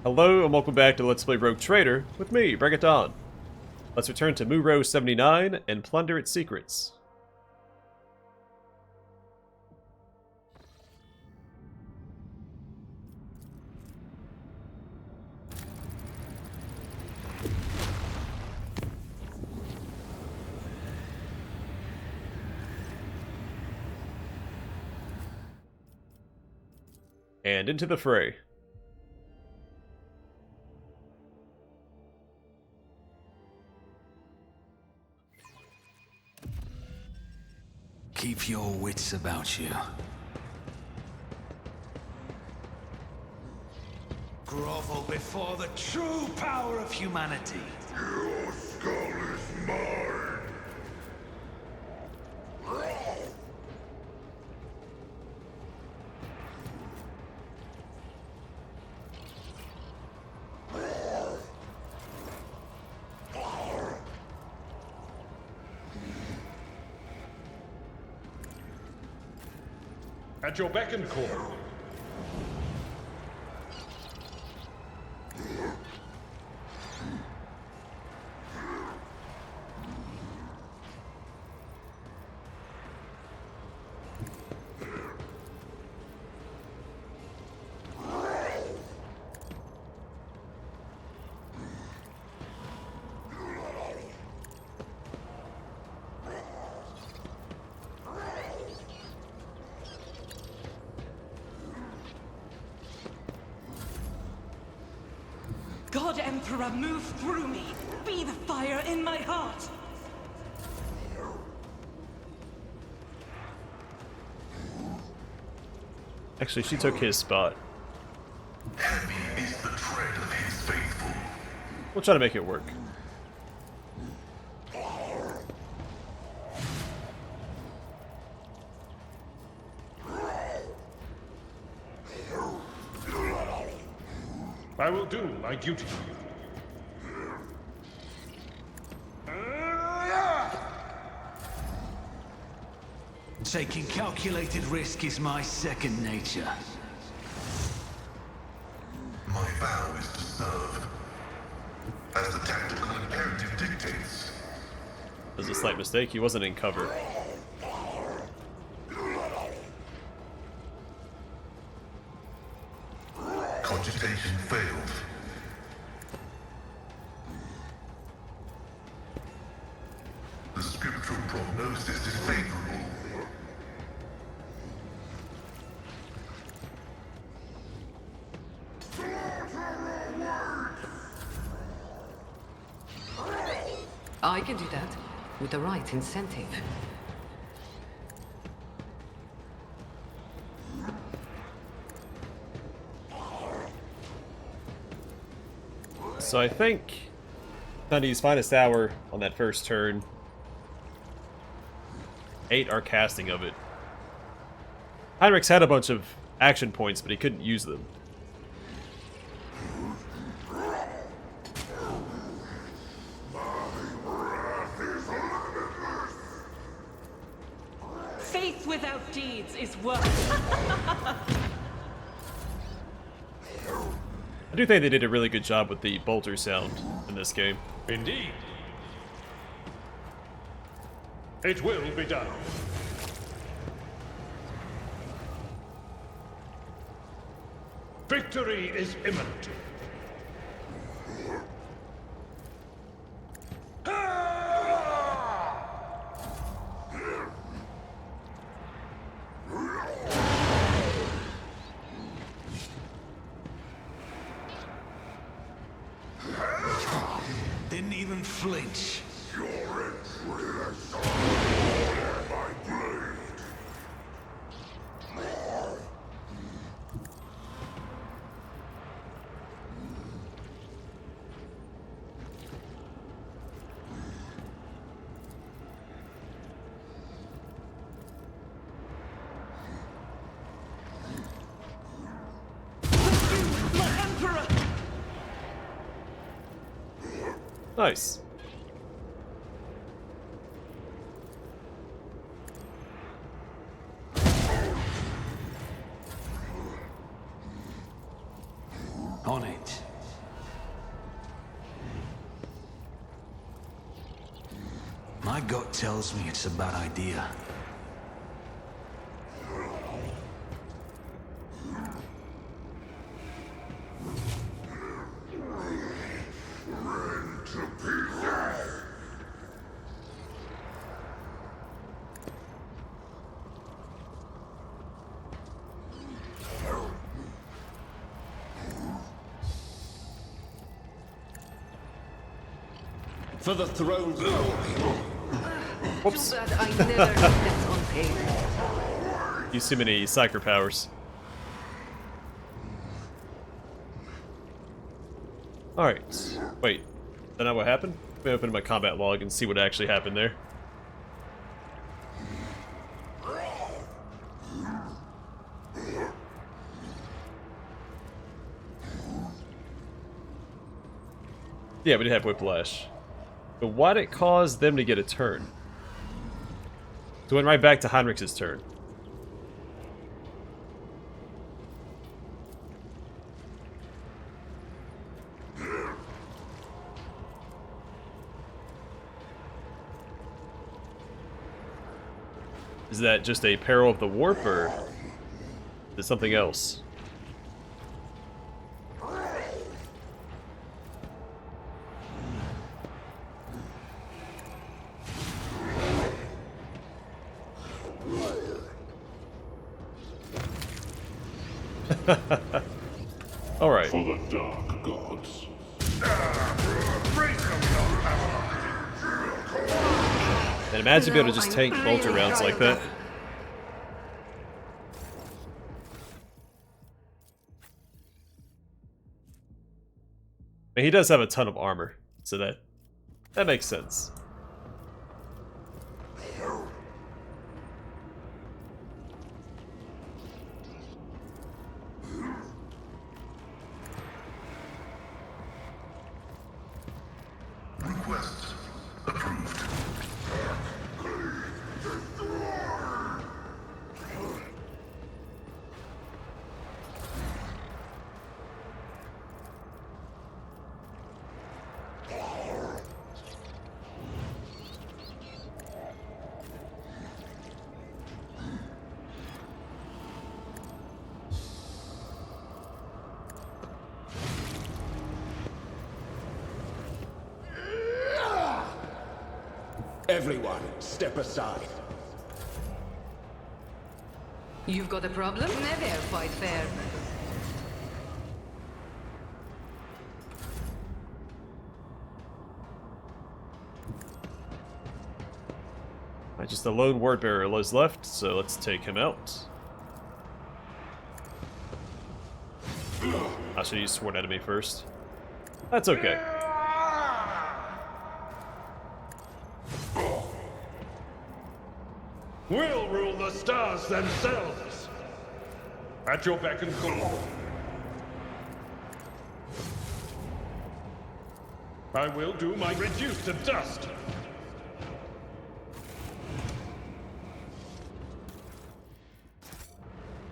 Hello and welcome back to Let's Play Rogue Trader with me, Bring It On. Let's return to Mu-Rho 79 and plunder its secrets. And into the fray. Keep your wits about you. Grovel before the true power of humanity. Your skull is mine! At your beck and call. God Emperor, move through me! Be the fire in my heart! Actually, she took his spot. Heavy is the tread of his faithful. We'll try to make it work. I will do my duty. Taking calculated risk is my second nature. My vow is to serve. As the tactical imperative dictates. There's a slight mistake, he wasn't in cover. Cogitation failed. The scriptural prognosis is favorable. I can do that, with the right incentive. So I think Thundy's finest hour on that first turn. 8 are casting of it. Heinrich's had a bunch of action points, but he couldn't use them. Faith without deeds is worse. I do think they did a really good job with the bolter sound in this game. Indeed. It will be done. Victory is imminent. Didn't even flinch. Your entry has ordered my blade. My Emperor! Nice. On it. My gut tells me it's a bad idea. For the throne's glory. Whoops. Too bad I never got that unpaid. Use too many psyker powers. Alright. Wait. Is that not what happened? Let me open my combat log and see what actually happened there. Yeah, we did have Whiplash. But why did it cause them to get a turn? So it went right back to Heinrich's turn. Is that just a peril of the warp, or is it something else? All right. For the dark gods. And imagine being able to just tank bolter rounds like that. And he does have a ton of armor, so that makes sense. Request approved. Everyone, step aside. You've got a problem? Never fight fair. Just a lone word bearer is left, so let's take him out. I should use sworn enemy first. That's okay. We'll rule the stars themselves. At your beck and call. I will do my reduce to dust.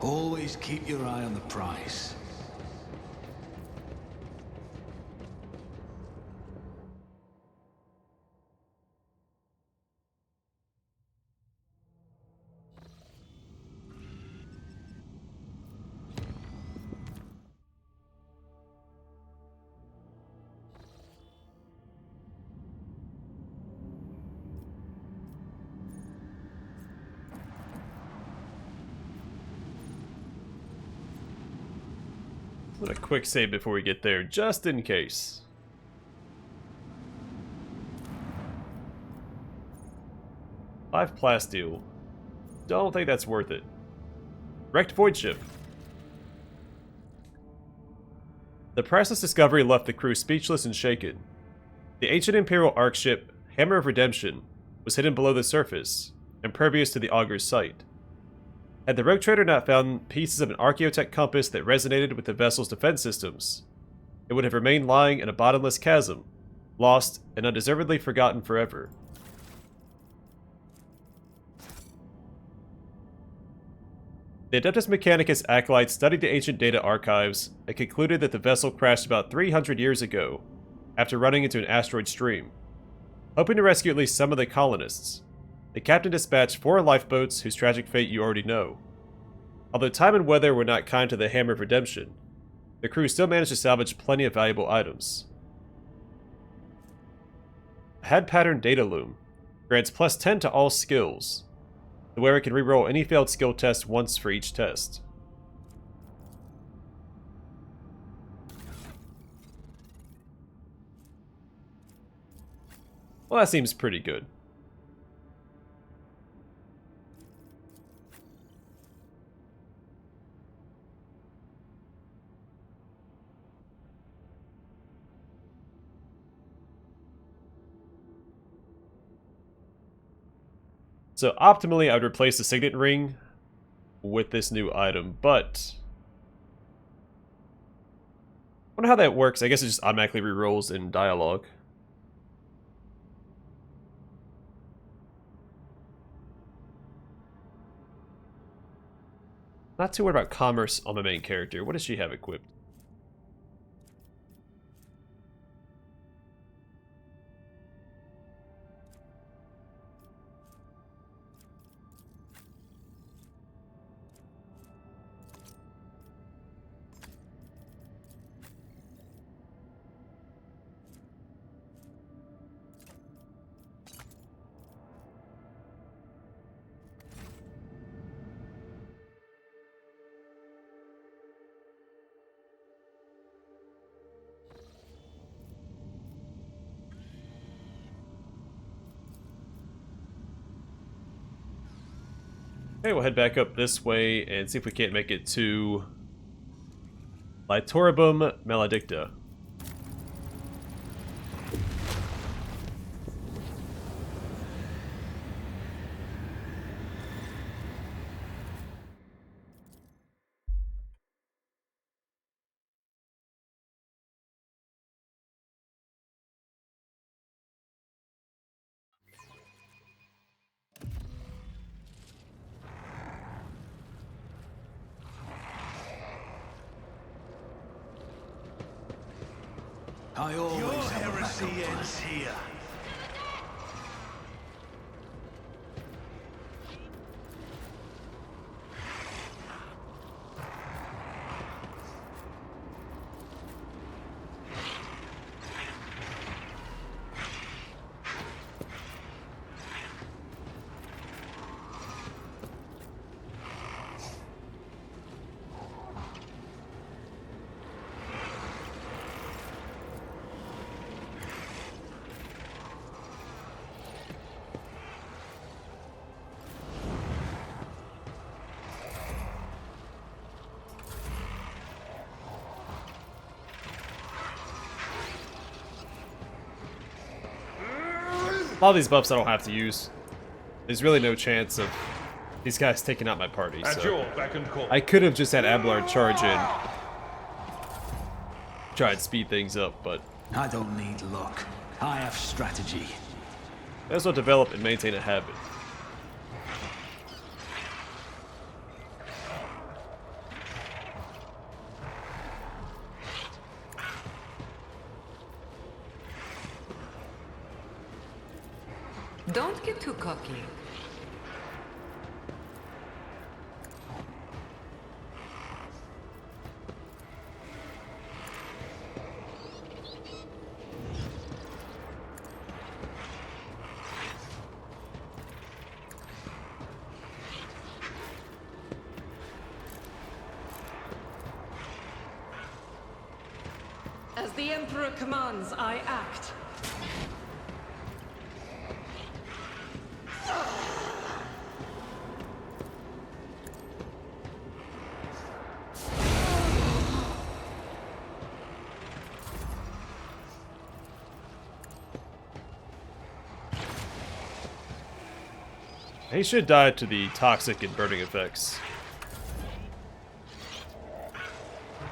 Always keep your eye on the prize. A quick save before we get there, just in case. 5 plasteel. Don't think that's worth it. Wrecked void ship. The priceless discovery left the crew speechless and shaken. The ancient Imperial Ark ship, Hammer of Redemption, was hidden below the surface, impervious to the Augur's sight. Had the rogue trader not found pieces of an archaeotech compass that resonated with the vessel's defense systems, it would have remained lying in a bottomless chasm, lost and undeservedly forgotten forever. The Adeptus Mechanicus acolytes studied the ancient data archives and concluded that the vessel crashed about 300 years ago, after running into an asteroid stream. Hoping to rescue at least some of the colonists, the captain dispatched 4 lifeboats whose tragic fate you already know. Although time and weather were not kind to the Hammer of Redemption, the crew still managed to salvage plenty of valuable items. A Had Pattern Data Loom grants plus 10 to all skills. The wearer can reroll any failed skill test once for each test. Well, that seems pretty good. So optimally, I would replace the Signet Ring with this new item, but I wonder how that works. I guess it just automatically rerolls in dialogue. Not too worried about commerce on my main character. What does she have equipped? Okay, we'll head back up this way and see if we can't make it to Litoribum Maledicta. I always have a backup plan. Here. A lot of these buffs I don't have to use. There's really no chance of these guys taking out my party, At so your beck and call. I could have just had Abelard charge in, try and speed things up, but I don't need luck. I have strategy. may as well develop and maintain a habit. Don't get too cocky. As the Emperor commands, I act. He should die to the toxic and burning effects.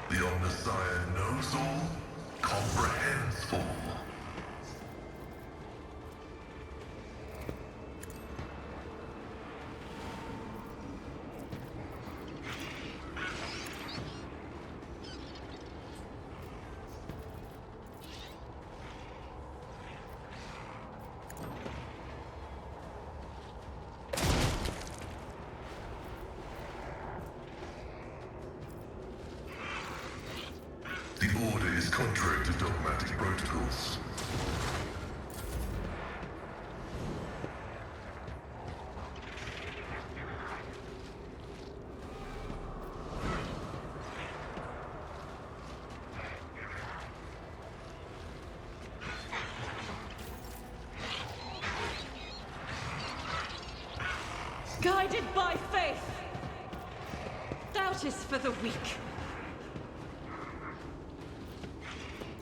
The Omnissiah knows all, comprehends all. is contrary to dogmatic protocols. Guided by faith. Doubt is for the weak.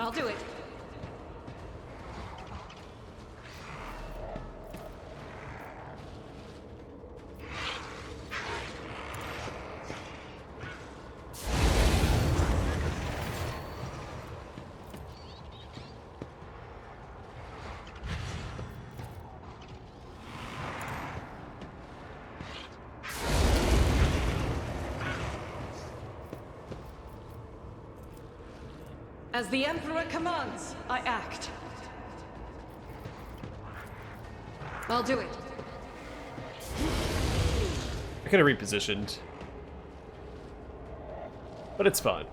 I'll do it. As the Emperor commands, I act. I'll do it. I could have repositioned. But it's fine.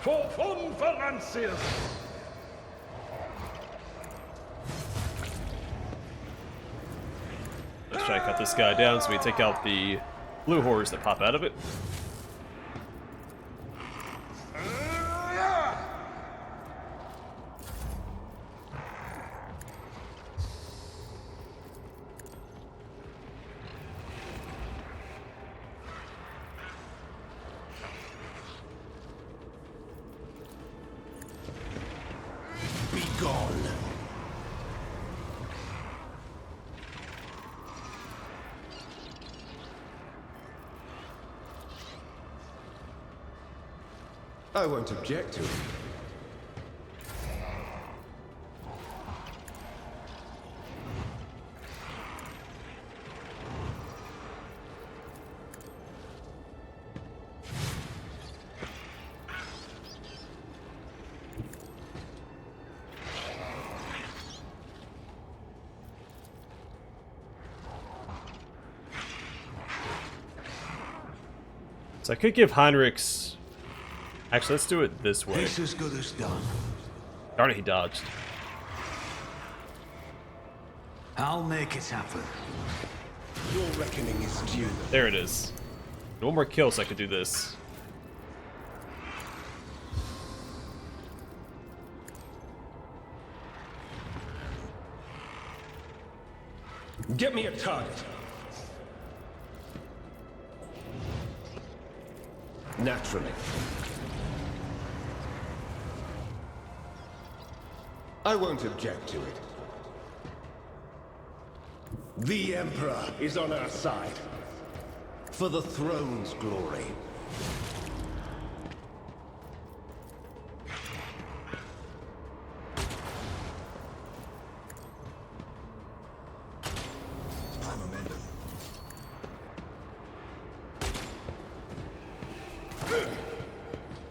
For Von Valancius! Let's try to cut this guy down so we take out the blue horrors that pop out of it. Be gone. I won't object to it. So I could give Heinrichs... Actually, let's do it this way. This as good as done. Darn it, he dodged. I'll make it happen. Your reckoning is due. There it is. One more kill so I could do this. Get me a target. Naturally. I won't object to it. The Emperor is on our side. For the throne's glory.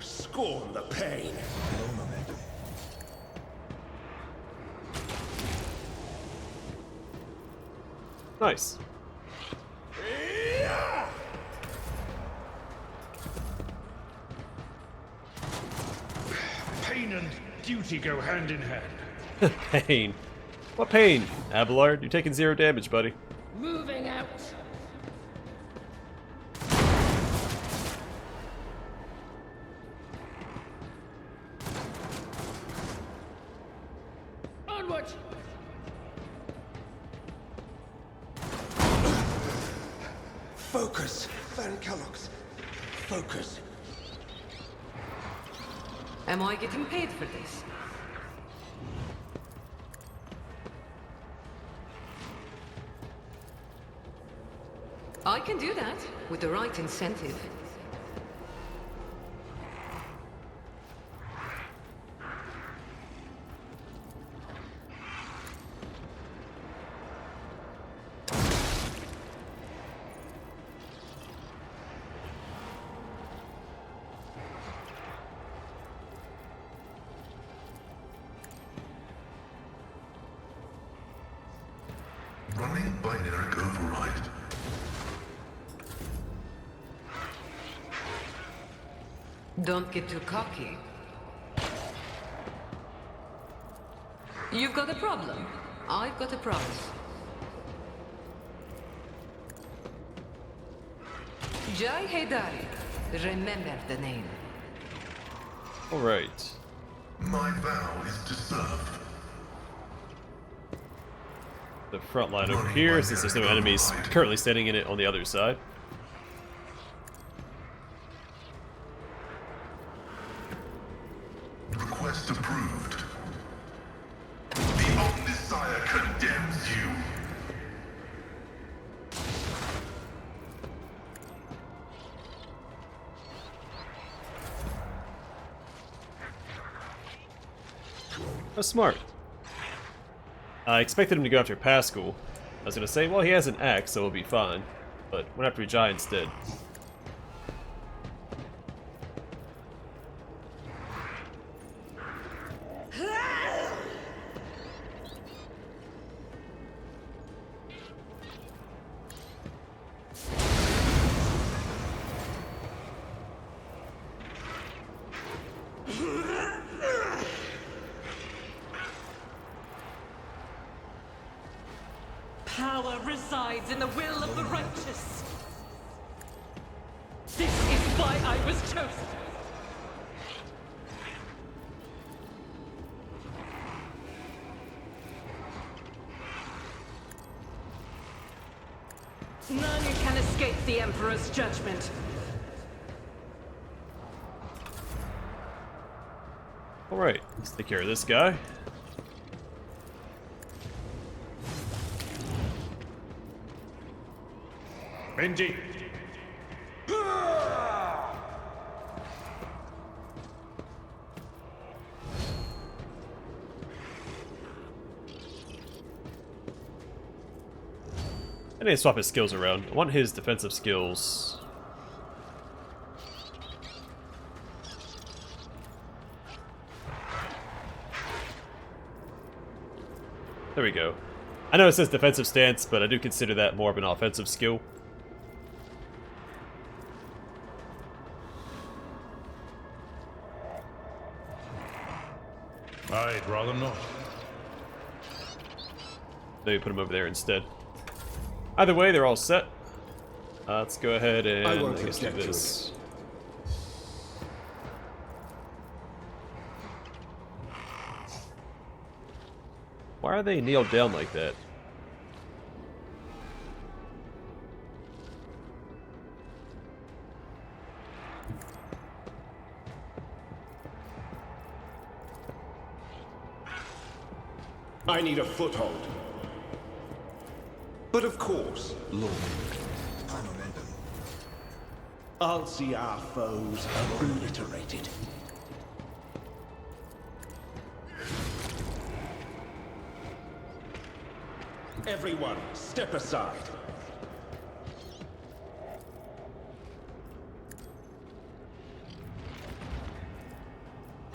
Scorn the pain. Nice. Pain and duty go hand in hand. Pain. What pain? Abelard, you're taking 0 damage, buddy. Moving out. Onward. Focus, Van Kellogg's. Focus. Am I getting paid for this? I can do that with the right incentive. binary override. Don't get too cocky. You've got a problem. I've got a promise. Jai Haydari. Remember the name. Alright. My vow is to serve. The front line over here, since there's no enemies currently standing in it on the other side. Request approved. The Omnisire condemns you. Oh, smart. I expected him to go after Pascal. I was gonna say, well, he has an axe, so we'll be fine. But went after Jai instead. Power resides in the will of the righteous. This is why I was chosen. None can escape the Emperor's judgment. Alright, let's take care of this guy. Benji! I need to swap his skills around. I want his defensive skills. There we go. I know it says defensive stance, but I do consider that more of an offensive skill. I'd rather not. Maybe put him over there instead. Either way, they're all set. Let's go ahead and I won't guess do object to this. Why are they kneeled down like that? I need a foothold. But of course, Lord, I'll see our foes obliterated. Everyone, step aside.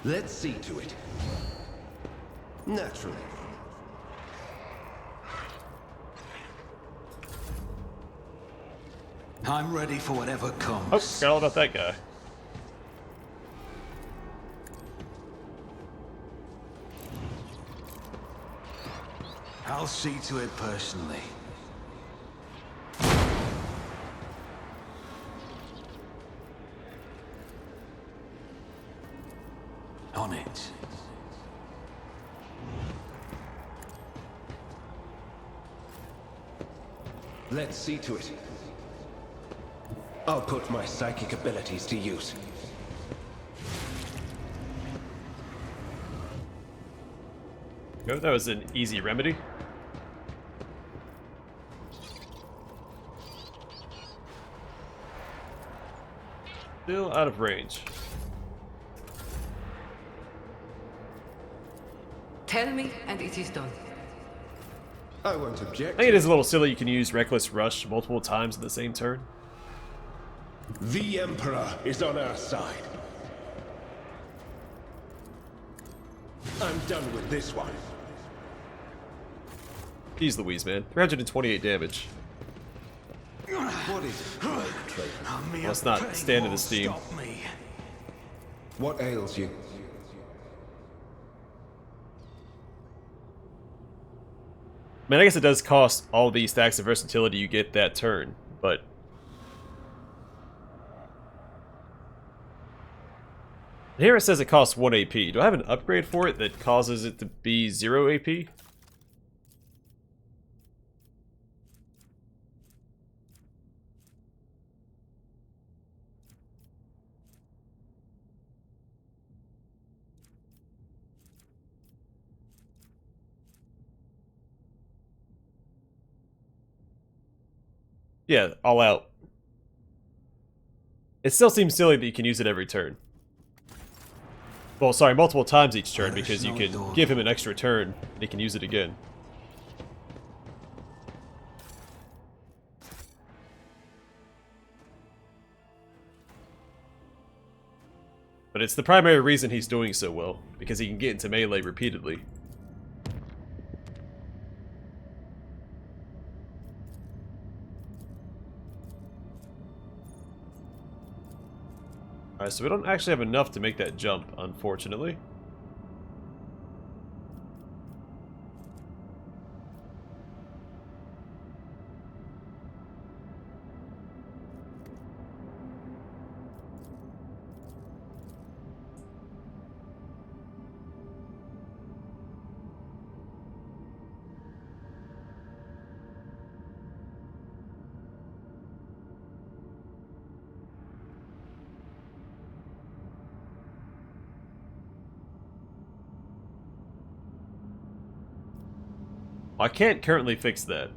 Let's see to it. Naturally. I'm ready for whatever Oh, comes. forgot all about that guy. I'll see to it personally. On it. Let's see to it. I'll put my psychic abilities to use. Oh, that was an easy remedy. Still out of range. Tell me, and it is done. I won't object. I think it is a little silly you can use Reckless Rush multiple times in the same turn. The Emperor is on our side. I'm done with this one. Jeez Louise, man. 328 damage. What is it, traitor? Let's not stand in the steam. Stop me. What ails you? I mean, I guess it does cost all the stacks of versatility you get that turn, but... Here it says it costs 1 AP. Do I have an upgrade for it that causes it to be 0 AP? Yeah, all out. It still seems silly that you can use it every turn. Well, sorry, multiple times each turn, because you can give him an extra turn, and he can use it again. But it's the primary reason he's doing so well, because he can get into melee repeatedly. Alright, so we don't actually have enough to make that jump, unfortunately. I can't currently fix that.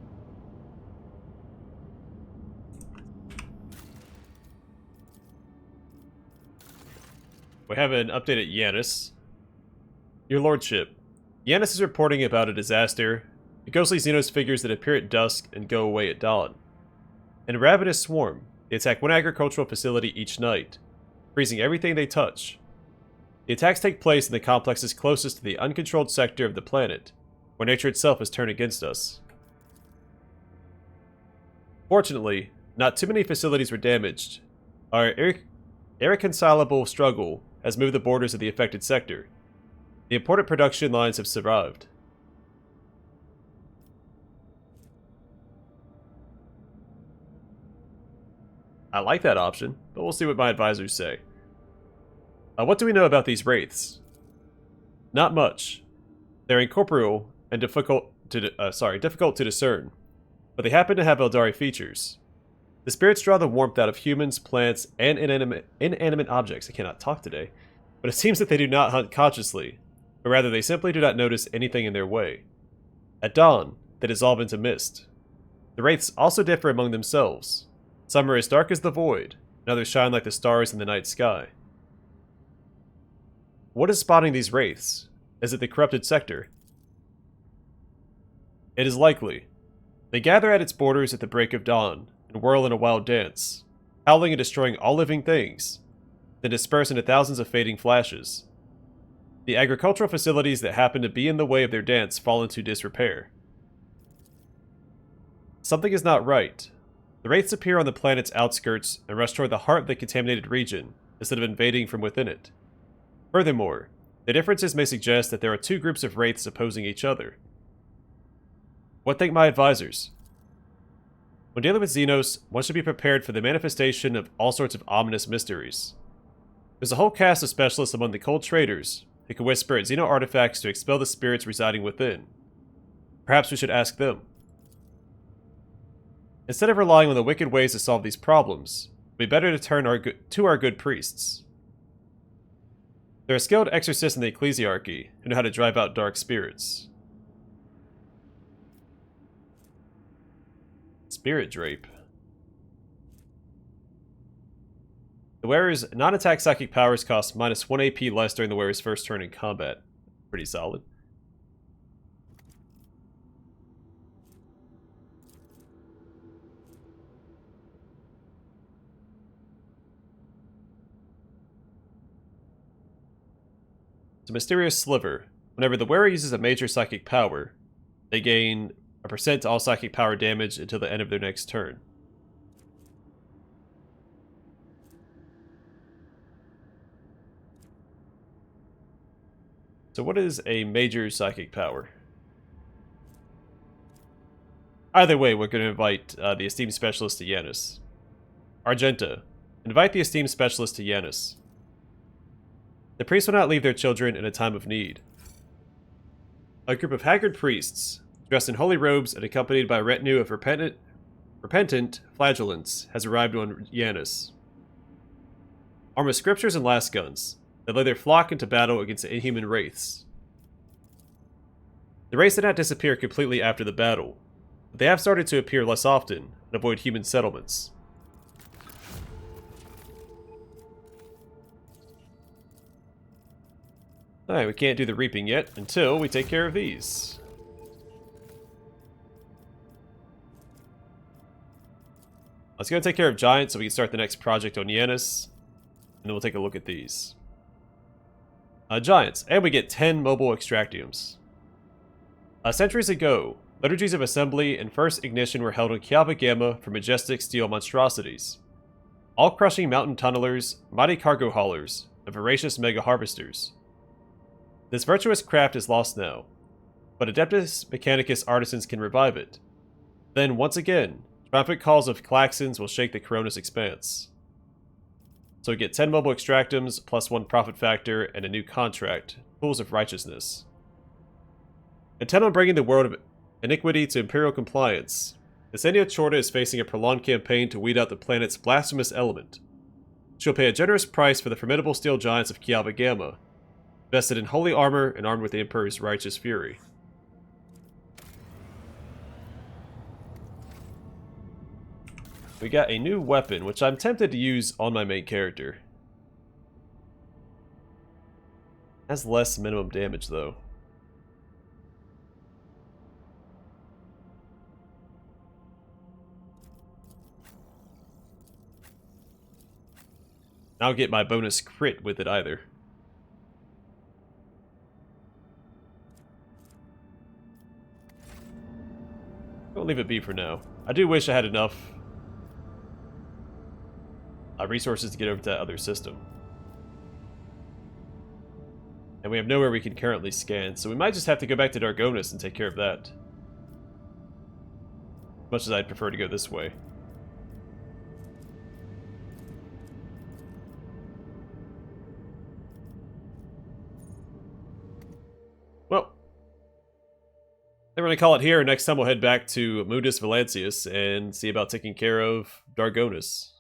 We have an update at Yanis. Your Lordship, Yanis is reporting about a disaster. The ghostly Xenos figures that appear at dusk and go away at dawn. In a ravenous swarm, they attack one agricultural facility each night, freezing everything they touch. The attacks take place in the complexes closest to the uncontrolled sector of the planet, where nature itself has turned against us. Fortunately, not too many facilities were damaged. Our irreconcilable struggle has moved the borders of the affected sector. The important production lines have survived. I like that option, but we'll see what my advisors say. What do we know about these wraiths? Not much. They're incorporeal and difficult to discern, but they happen to have Eldari features. The spirits draw the warmth out of humans, plants, and inanimate objects. I cannot talk today, but it seems that they do not hunt consciously, but rather they simply do not notice anything in their way. At dawn, they dissolve into mist. The wraiths also differ among themselves. Some are as dark as the void, and others shine like the stars in the night sky. What is spotting these wraiths? Is it the corrupted sector? It is likely. They gather at its borders at the break of dawn and whirl in a wild dance, howling and destroying all living things, then disperse into thousands of fading flashes. The agricultural facilities that happen to be in the way of their dance fall into disrepair. Something is not right. The wraiths appear on the planet's outskirts and rush toward the heart of the contaminated region, instead of invading from within it. Furthermore, the differences may suggest that there are two groups of wraiths opposing each other. What think my advisors? When dealing with Xenos, one should be prepared for the manifestation of all sorts of ominous mysteries. There's a whole cast of specialists among the cold traders who can whisper at Xeno artifacts to expel the spirits residing within. Perhaps we should ask them. Instead of relying on the wicked ways to solve these problems, it would be better to turn to our good priests. There are skilled exorcists in the ecclesiarchy who know how to drive out dark spirits. Spirit Drape. The wearer's non-attack psychic powers cost minus 1 AP less during the wearer's first turn in combat. Pretty solid. It's a mysterious sliver. Whenever the wearer uses a major psychic power, they gain a percent to all psychic power damage until the end of their next turn. So what is a major psychic power? Either way, we're going to invite the Esteemed Specialist to Yanis. Argenta. Invite the Esteemed Specialist to Yanis. The priests will not leave their children in a time of need. A group of haggard priests, dressed in holy robes and accompanied by a retinue of repentant flagellants, has arrived on Yanis. Armed with scriptures and last guns, they led their flock into battle against the inhuman wraiths. The wraiths did not disappear completely after the battle, but they have started to appear less often and avoid human settlements. Alright, we can't do the reaping yet until we take care of these. Let's go take care of giants so we can start the next project on Yanis, and then we'll take a look at these. Giants, and we get 10 mobile extractiums. Centuries ago, liturgies of assembly and first ignition were held on Kiaba Gamma for majestic steel monstrosities, all-crushing mountain tunnelers, mighty cargo haulers, and voracious mega harvesters. This virtuous craft is lost now, but Adeptus Mechanicus artisans can revive it. Then, once again, triumphant calls of klaxons will shake the Coronis expanse. So we get 10 mobile extractums, plus 1 profit factor, and a new contract, Tools of Righteousness. Intent on bringing the world of iniquity to imperial compliance, Yesenia Chorda is facing a prolonged campaign to weed out the planet's blasphemous element. She'll pay a generous price for the formidable steel giants of Kiaba Gamma, vested in holy armor and armed with the Emperor's righteous fury. We got a new weapon, which I'm tempted to use on my main character. Has less minimum damage, though. I don't get my bonus crit with it either. I'll leave it be for now. I do wish I had enough resources to get over to that other system. And we have nowhere we can currently scan, so we might just have to go back to Dargonis and take care of that. Much as I'd prefer to go this way. Well, we're going to call it here. Next time we'll head back to Mundus Valancius and see about taking care of Dargonis.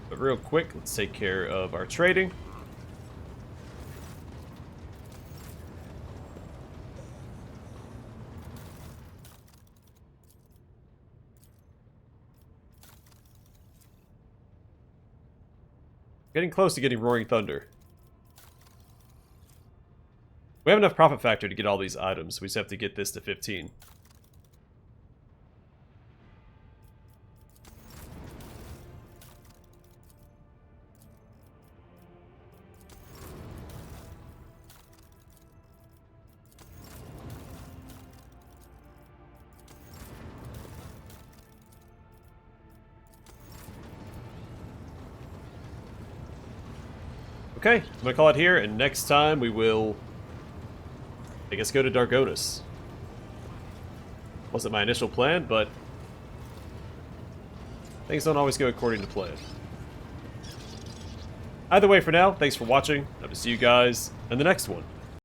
But real quick, let's take care of our trading. Getting close to getting Roaring Thunder. We have enough profit factor to get all these items. We just have to get this to 15. Okay, I'm gonna call it here, and next time we will, I guess, go to Dargonis. Wasn't my initial plan, but things don't always go according to plan. Either way, for now, thanks for watching. Hope to see you guys in the next one.